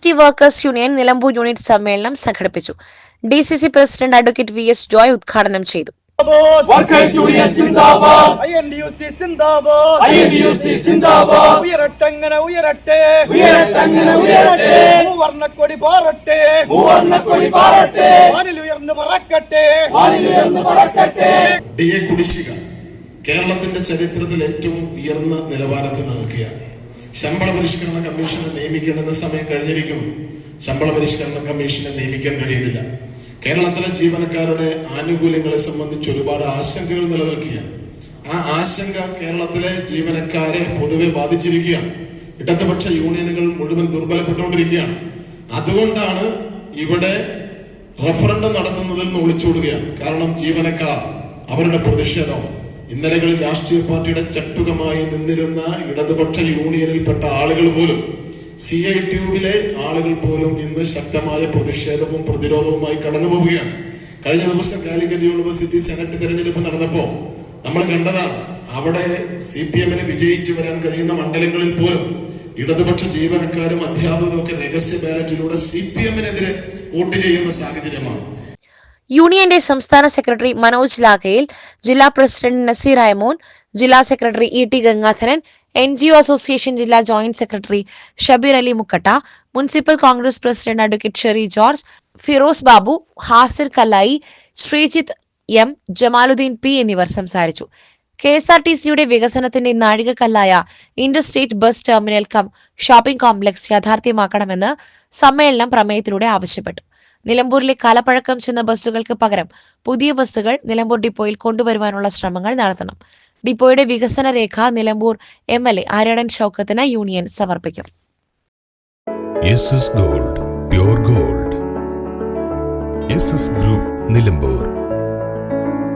GST workers union Nilambur unit സമ്മേളനം സംഘടിപ്പിച്ചു. DCC president advocate VS Joy ഉദ്ഘാടനം ചെയ്തു. Workers Union Zindabad, INDUC Zindabad, INDUC Zindabad, Uyarattangana Uyaratte, Uyarattangana Uyaratte, Muvarnakkodi Paratte, Muvarnakkodi Paratte, Vanil Uyarnu Parakkatte, Vanil Uyarnu Parakkatte. DA കുടിശ്ശിക കേരളത്തിന്റെ ചരിത്രത്തിൽ ഏറ്റവും ഉയർന്ന നിലവാരത്തിൽ നിൽക്കുകയാണ്. ശമ്പള പരിഷ്കരണ കമ്മീഷനെ നിയമിക്കേണ്ടുന്ന സമയം കഴിഞ്ഞിരിക്കുന്നു. ശമ്പള പരിഷ്കരണ കമ്മീഷനെ നിയമിക്കാൻ കഴിയുന്നില്ല. കേരളത്തിലെ ജീവനക്കാരുടെ ആനുകൂല്യങ്ങളെ സംബന്ധിച്ച് ഒരുപാട് ആശങ്കകൾ നിലനിൽക്കുകയാണ്. ആ ആശങ്ക കേരളത്തിലെ ജീവനക്കാരെ പൊതുവെ ബാധിച്ചിരിക്കുകയാണ്. ഇടതുപക്ഷ യൂണിയനുകൾ മുഴുവൻ ദുർബലപ്പെട്ടുകൊണ്ടിരിക്കുകയാണ്. അതുകൊണ്ടാണ് ഇവിടെ റഫറൻഡം നടത്തുന്നതിൽ നിന്ന് ഒളിച്ചോടുകയാണ്. കാരണം ജീവനക്കാർ അവരുടെ പ്രതിഷേധം ഇന്നലകളിൽ രാഷ്ട്രീയ പാർട്ടിയുടെ ചട്ടുകമായി നിന്നിരുന്ന ഇടതുപക്ഷ യൂണിയനിൽപ്പെട്ട ആളുകൾ പോലും CITUവിലെ ആളുകൾ പോലും ഇന്ന് ശക്തമായ പ്രതിഷേധവും പ്രതിരോധവുമായി കടന്നു പോവുകയാണ്. കഴിഞ്ഞ ദിവസം കാലിക്കറ്റ് യൂണിവേഴ്സിറ്റി സെനറ്റ് തെരഞ്ഞെടുപ്പ് നടന്നപ്പോൾ നമ്മൾ കണ്ടതാണ്, അവിടെ CPMന് വിജയിച്ചു വരാൻ കഴിയുന്ന മണ്ഡലങ്ങളിൽ പോലും ഇടതുപക്ഷ ജീവനക്കാരും അധ്യാപകരും ഒക്കെ രഹസ്യ ബാലറ്റിലൂടെ CPMനെതിരെ വോട്ട് ചെയ്യുന്ന സാഹചര്യമാണ്. യൂണിയന്റെ സംസ്ഥാന സെക്രട്ടറി മനോജ് ലാഖയിൽ, ജില്ലാ പ്രസിഡന്റ് നസീർ അയമോൻ, ജില്ലാ secretary ET Gangadharan, NGO association ജില്ലാ joint secretary Shabeer Ali Mukkatta, municipal Congress president advocate Sherry George, Firoz Babu, Hasir Kallayi, Sreejith M, Jamaluddin P എന്നിവർ സംസാരിച്ചു. KSRTCയുടെ വികസനത്തിന്റെ നാഴികക്കല്ലായ interstate bus terminal shopping complex യാഥാർത്ഥ്യമാക്കണമെന്ന് സമ്മേളനം പ്രമേയത്തിലൂടെ ആവശ്യപ്പെട്ടു. നിലമ്പൂരിലെ കാലപ്പഴക്കം ചെന്ന ബസ്സുകൾക്ക് പകരം പുതിയ ബസ്സുകൾ നിലമ്പൂർ ഡിപ്പോയിൽ കൊണ്ടുവരുവാനുള്ള ശ്രമങ്ങൾ നടത്തണം. ഡിപ്പോയുടെ വികസന രേഖ നിലമ്പൂർ MLA ആര്യടൻ ഷൗക്കത്തിന് യൂണിയൻ സമർപ്പിക്കും. SS Gold, Pure Gold. SS Group, Nilambur.